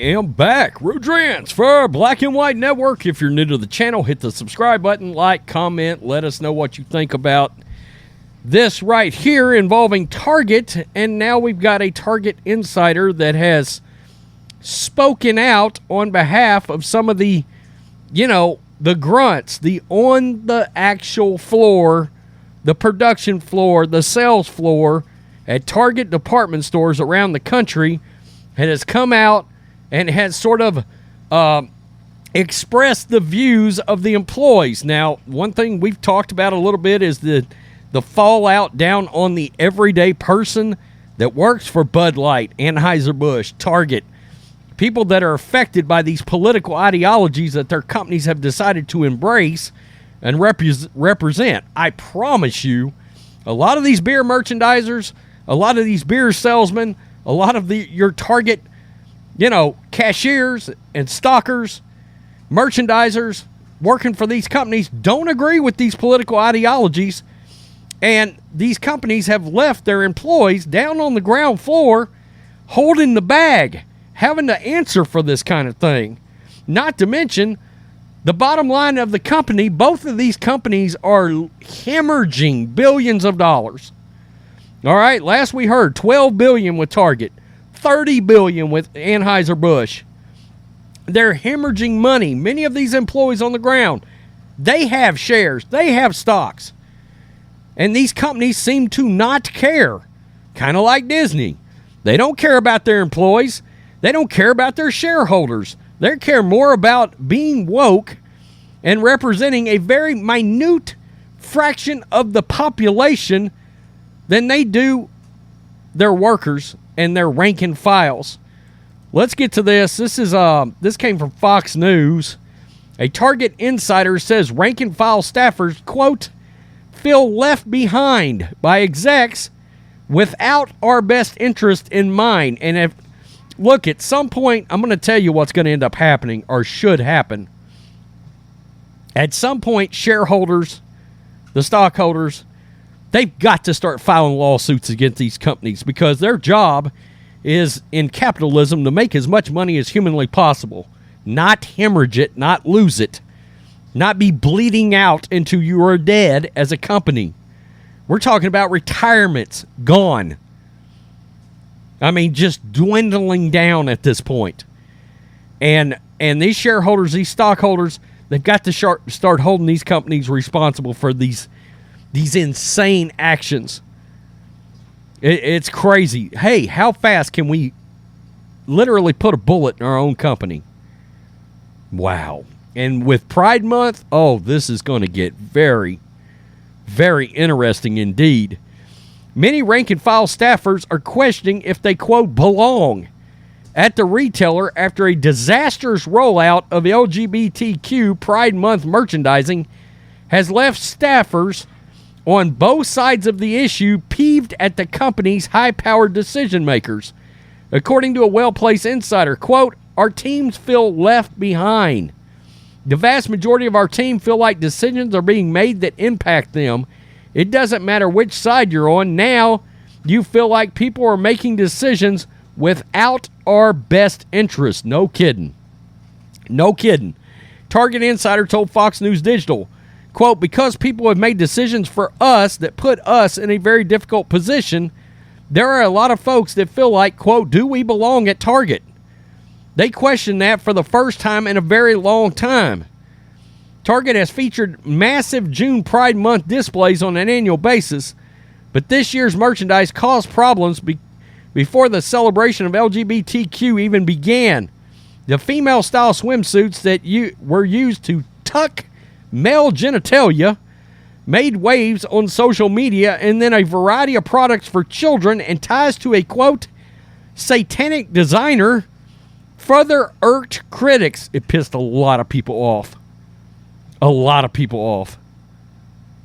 am back. Rudrance for Black and White Network. If you're new to the channel, hit the subscribe button, like, comment, let us know what you think about this right here involving Target. And now we've got a Target insider that has spoken out on behalf of some of the, the grunts, the on the actual floor, the production floor, the sales floor at Target department stores around the country, and has come out and has sort of expressed the views of the employees. Now, one thing we've talked about a little bit is the fallout down on the everyday person that works for Bud Light, Anheuser-Busch, Target, people that are affected by these political ideologies that their companies have decided to embrace and represent. I promise you, a lot of these beer merchandisers, a lot of these beer salesmen, a lot of your Target, cashiers and stockers, merchandisers working for these companies don't agree with these political ideologies, and these companies have left their employees down on the ground floor holding the bag, having to answer for this kind of thing. Not to mention, the bottom line of the company, both of these companies are hemorrhaging billions of dollars. All right, last we heard, $12 billion with Target, $30 billion with Anheuser-Busch. They're hemorrhaging money. Many of these employees on the ground, they have shares, they have stocks. And these companies seem to not care, kind of like Disney. They don't care about their employees. They don't care about their shareholders. They care more about being woke and representing a very minute fraction of the population than they do their workers and their rank and files. Let's get to this. This came from Fox News. A Target insider says rank and file staffers, quote, feel left behind by execs without our best interest in mind. And look, at some point, I'm going to tell you what's going to end up happening, or should happen. At some point, shareholders, the stockholders, they've got to start filing lawsuits against these companies, because their job is, in capitalism, to make as much money as humanly possible. Not hemorrhage it, not lose it. Not be bleeding out into you are dead as a company. We're talking about retirements gone. I mean, just dwindling down at this point. And these shareholders, these stockholders, they've got to start holding these companies responsible for these insane actions. It's crazy. Hey, how fast can we literally put a bullet in our own company? Wow. And with Pride Month, this is going to get very, very interesting indeed. Many rank-and-file staffers are questioning if they, quote, belong at the retailer after a disastrous rollout of LGBTQ Pride Month merchandising has left staffers on both sides of the issue peeved at the company's high-powered decision-makers. According to a well-placed insider, quote, our teams feel left behind. The vast majority of our team feel like decisions are being made that impact them. It doesn't matter which side you're on. Now you feel like people are making decisions without our best interest. No kidding. No kidding. Target insider told Fox News Digital, quote, because people have made decisions for us that put us in a very difficult position, there are a lot of folks that feel like, quote, do we belong at Target? They question that for the first time in a very long time. Target has featured massive June Pride Month displays on an annual basis, but this year's merchandise caused problems before the celebration of LGBTQ even began. The female-style swimsuits that were used to tuck male genitalia made waves on social media, and then a variety of products for children and ties to a, quote, satanic designer further irked critics. It pissed a lot of people off. A lot of people off.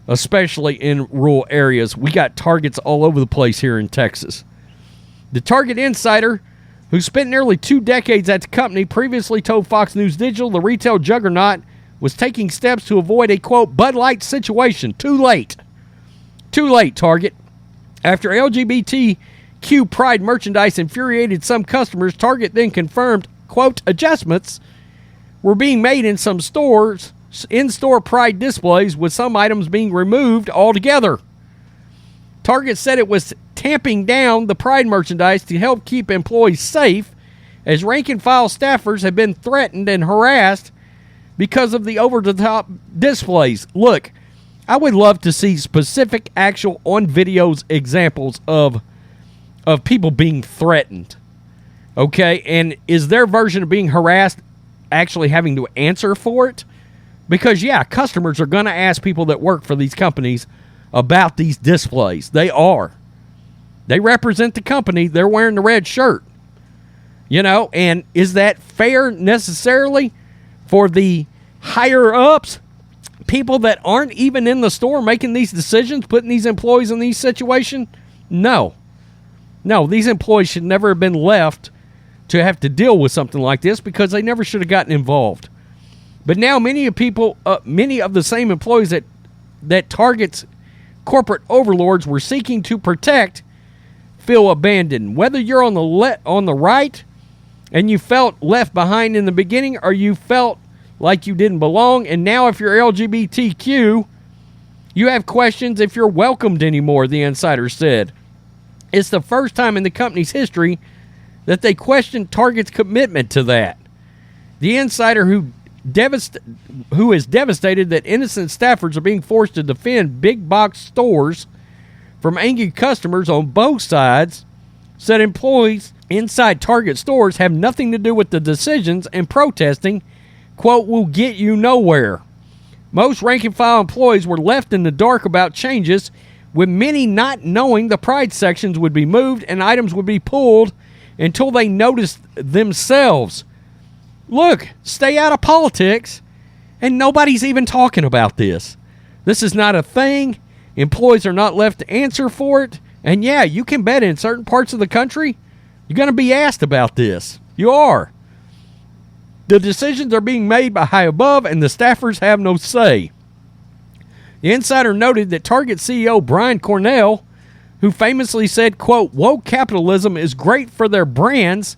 Especially in rural areas. We got Targets all over the place here in Texas. The Target insider, who spent nearly 2 decades at the company, previously told Fox News Digital the retail juggernaut was taking steps to avoid a, quote, Bud Light situation. Too late. Too late, Target. After LGBTQ Pride merchandise infuriated some customers, Target then confirmed, quote, adjustments were being made in some stores, in-store Pride displays, with some items being removed altogether. Target said it was tamping down the Pride merchandise to help keep employees safe, as rank-and-file staffers have been threatened and harassed because of the over-the-top displays. Look, I would love to see specific, actual, on videos examples of people being threatened. Okay, and is their version of being harassed actually having to answer for it? Because, yeah, customers are going to ask people that work for these companies about these displays. They are. They represent the company. They're wearing the red shirt. You know, and is that fair necessarily for the higher-ups? People that aren't even in the store making these decisions, putting these employees in these situations? No. No, these employees should never have been left to have to deal with something like this because they never should have gotten involved. But now many of the same employees that Target's corporate overlords were seeking to protect feel abandoned. Whether you're on the right and you felt left behind in the beginning, or you felt like you didn't belong, and now if you're LGBTQ, you have questions if you're welcomed anymore, the insider said. It's the first time in the company's history that they questioned Target's commitment to that. The insider, who is devastated that innocent staffers are being forced to defend big box stores from angry customers on both sides, said employees inside Target stores have nothing to do with the decisions, and protesting, quote, will get you nowhere. Most rank-and-file employees were left in the dark about changes, with many not knowing the Pride sections would be moved and items would be pulled until they noticed themselves. Look, stay out of politics, and nobody's even talking about this. This is not a thing. Employees are not left to answer for it. And yeah, you can bet in certain parts of the country, you're going to be asked about this. You are. The decisions are being made by high above, and the staffers have no say. The insider noted that Target CEO Brian Cornell, who famously said, quote, woke capitalism is great for their brands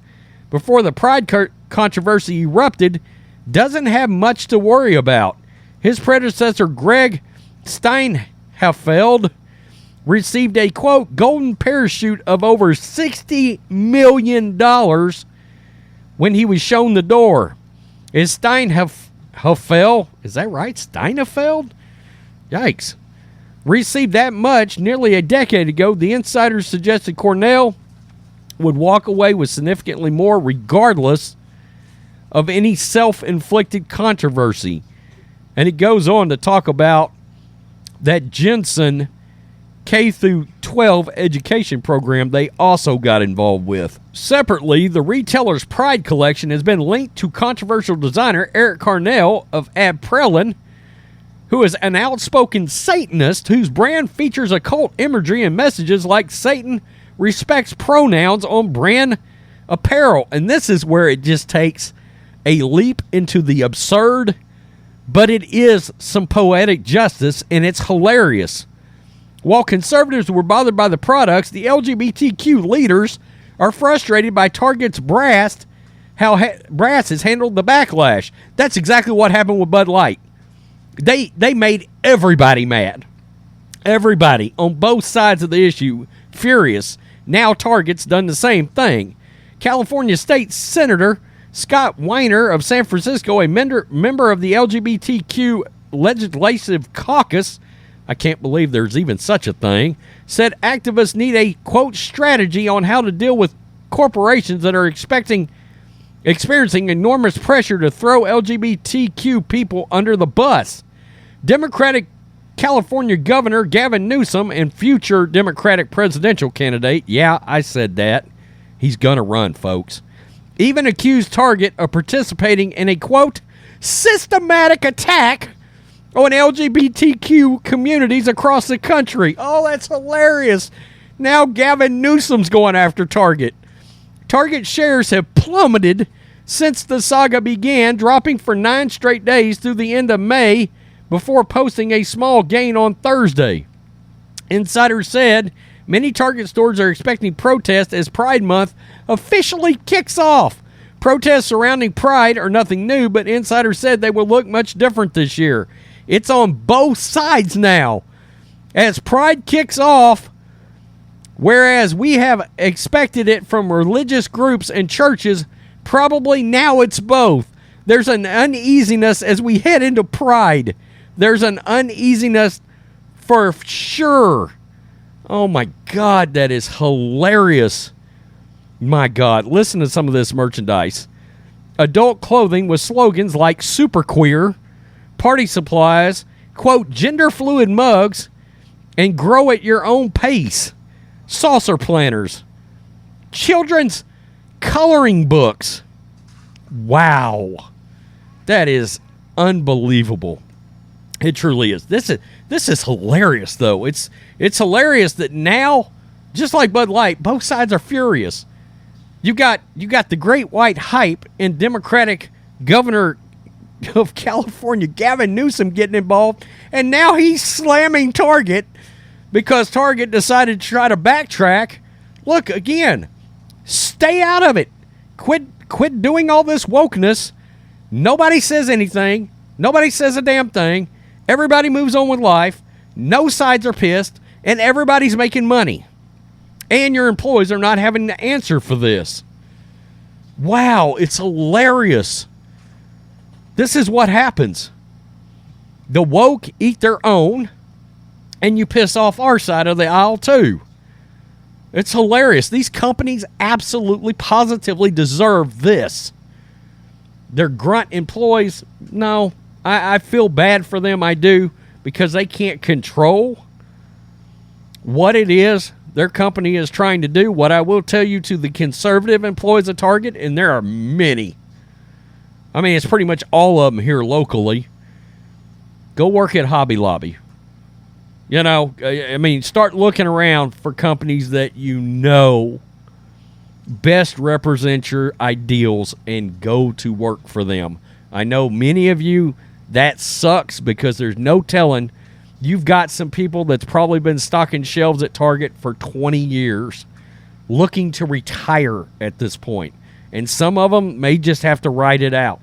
before the Pride controversy erupted, doesn't have much to worry about. His predecessor, Greg Steinhafeld, received a, quote, golden parachute of over $60 million when he was shown the door. Is Steinhafeld, is that right? Steinhafeld? Yikes. Received that much nearly a decade ago. The insiders suggested Cornell would walk away with significantly more regardless of any self-inflicted controversy. And it goes on to talk about that Jensen K-12 education program they also got involved with. Separately, the retailer's Pride collection has been linked to controversial designer Eric Carnell of Abprellin, who is an outspoken Satanist whose brand features occult imagery and messages like Satan respects pronouns on brand apparel. And this is where it just takes a leap into the absurd, but it is some poetic justice, and it's hilarious. While conservatives were bothered by the products, the LGBTQ leaders are frustrated by Target's brass has handled the backlash. That's exactly what happened with Bud Light. They made everybody mad. Everybody on both sides of the issue furious. Now Target's done the same thing. California State Senator Scott Weiner of San Francisco, a member of the LGBTQ Legislative Caucus, I can't believe there's even such a thing, said activists need a, quote, strategy on how to deal with corporations that are experiencing enormous pressure to throw LGBTQ people under the bus. Democratic California Governor Gavin Newsom and future Democratic presidential candidate, yeah, I said that, he's gonna run, folks, even accused Target of participating in a, quote, systematic attack on LGBTQ communities across the country. Oh, that's hilarious. Now Gavin Newsom's going after Target. Target shares have plummeted since the saga began, dropping for 9 straight days through the end of May before posting a small gain on Thursday. Insiders said many Target stores are expecting protests as Pride Month officially kicks off. Protests surrounding Pride are nothing new, but insiders said they will look much different this year. It's on both sides now. As Pride kicks off, whereas we have expected it from religious groups and churches, probably now it's both. There's an uneasiness as we head into Pride. There's an uneasiness for sure. Oh my God, that is hilarious. My God, listen to some of this merchandise. Adult clothing with slogans like super queer, party supplies, quote, gender fluid mugs, and grow at your own pace. Saucer planners. Children's coloring books. Wow. That is unbelievable. It truly is. This is hilarious, though. It's hilarious that now, just like Bud Light, both sides are furious. You got the great white hype in Democratic governor of California, Gavin Newsom, getting involved, and now he's slamming Target because Target decided to try to backtrack. Look, again, stay out of it. Quit doing all this wokeness. Nobody says anything. Nobody says a damn thing. Everybody moves on with life. No sides are pissed, and everybody's making money. And your employees are not having to answer for this. Wow, it's hilarious. This is what happens. The woke eat their own, and you piss off our side of the aisle too. It's hilarious. These companies absolutely, positively deserve this. Their grunt employees, no, I feel bad for them, I do, because they can't control what it is their company is trying to do. What I will tell you to the conservative employees of Target, and there are many. I mean, it's pretty much all of them here locally. Go work at Hobby Lobby. You know, I mean, start looking around for companies that you know best represent your ideals and go to work for them. I know many of you, that sucks because there's no telling. You've got some people that's probably been stocking shelves at Target for 20 years looking to retire at this point. And some of them may just have to ride it out.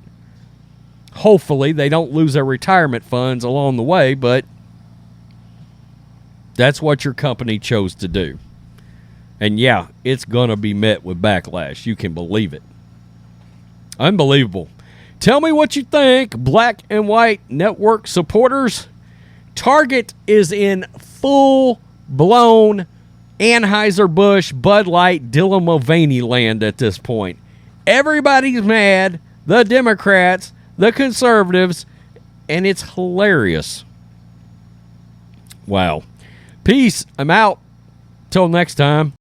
Hopefully they don't lose their retirement funds along the way, but that's what your company chose to do. And yeah, it's going to be met with backlash. You can believe it. Unbelievable. Tell me what you think, Black and White Network supporters. Target is in full-blown Anheuser-Busch, Bud Light, Dylan Mulvaney land at this point. Everybody's mad. The Democrats, the conservatives, and it's hilarious. Wow. Peace. I'm out. Till next time.